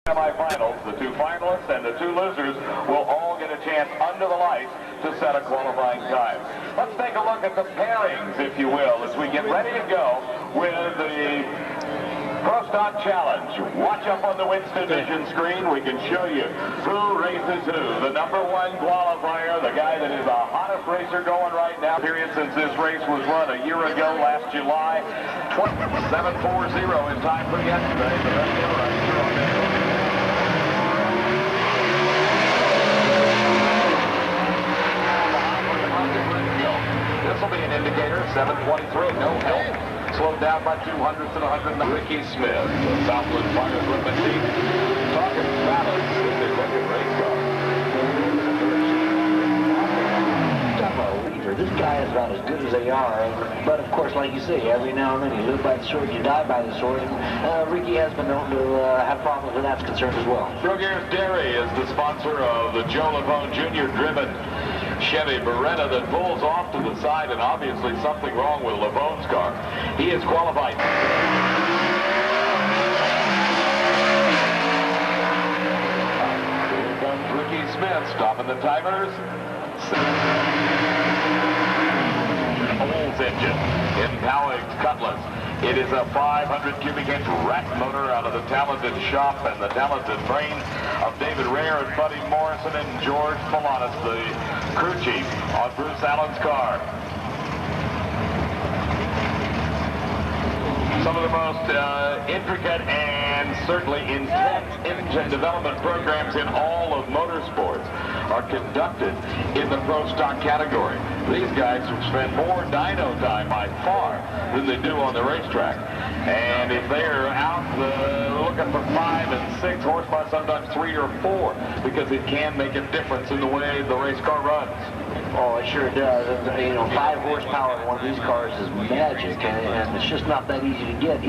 Semifinals, the two finalists and the two losers will all get a chance under the lights to set a qualifying time. Let's take a look at the pairings, if you will, as we get ready to go with the Pro Stock Challenge. Watch up on the Winston Vision screen. We can show you who races who. The number one qualifier, the guy that is the hottest racer going right now, period, since this race was run a year ago, last July. 7:40 in time for yesterday. The best ever racer on there. This will be an indicator, 7:23, no help. Slowed down by 200 to 100. Ricky Smith, the Southland Fire Equipment team. Talking balance if they look at race car. This guy is about as good as they are, but of course, like you say, every now and then you live by the sword, you die by the sword, and Ricky has been known to have problems where that's concerned as well. Brugger's Dairy is the sponsor of the Joe Levone Jr. driven Chevy Beretta that pulls off to the side, and obviously something wrong with Levone's car. He is qualified. Here comes Ricky Smith, stopping the timers. Olds engine in Powig's Cutlass. It is a 500 cubic inch rack motor out of the talented shop and the talented brains of David Rare and Buddy Morrison and George Polanis, the crew chief on Bruce Allen's car. Some of the most intricate and certainly intense engine development programs in all of motorsports are conducted in the Pro Stock category. These guys spend more dyno time by far than they do on the racetrack. And if they're out looking for 5 and 6 horsepower, sometimes 3 or 4, because it can make a difference in the way the race car runs. Oh, it sure does. You know, 5 horsepower in one of these cars is magic, and it's just not that easy to get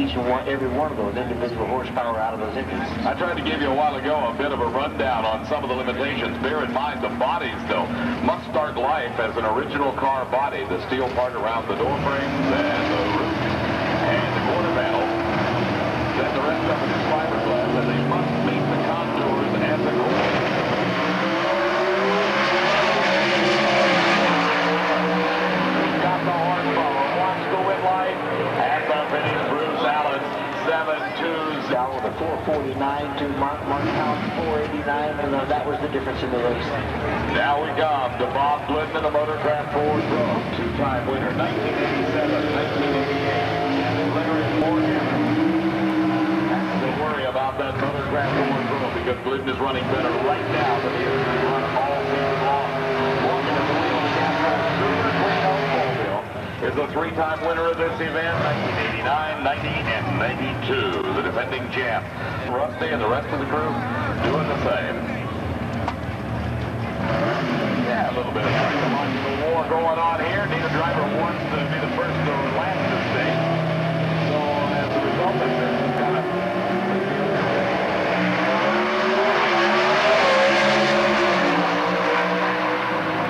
every one of those individual horsepower out of those engines. I tried to give you a while ago a bit of a rundown on some of the limitations. Bear in mind the bodies, though, must start life as an original car body. The steel part around the door frames and the roof and the quarter panel. Then the rest of it is fiberglass, and they must meet the contours and the core. Down with a 449 to Martin House 489, and that was the difference in the race. Now we come to Bob Glidden in the Motorcraft Ford Pro, two-time winner, 1987, 1988, and Larry Morgan. Don't worry about that Motorcraft Ford Pro because Glidden is running better right now than he is run all season long. Morgan is the wheel of the gas Super Clean Automobile is the 3-time winner of this event, 1989, 90, and 92. The defending champ. Rusty and the rest of the crew doing the same. Yeah, a little bit of psychological war going on here. Neither driver wants to be the first or last to stage. So as a result of this, kind of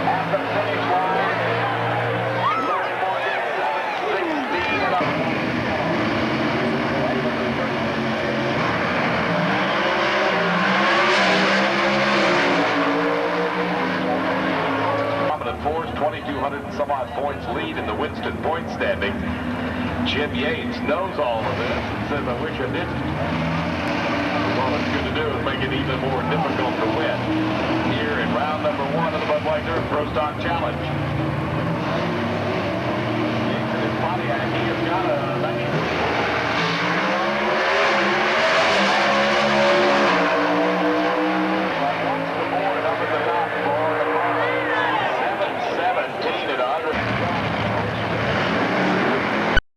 at the finish line, Larry Morgan, 7:16 and up. Ford's 2,200 and some odd points lead in the Winston point standing. Jim Yates knows all of this and says, I wish I didn't. All it's going to do is make it even more difficult to win here in round number 1 of the Bud Light Pro Stock Challenge. Yates in his Pontiac, he has got a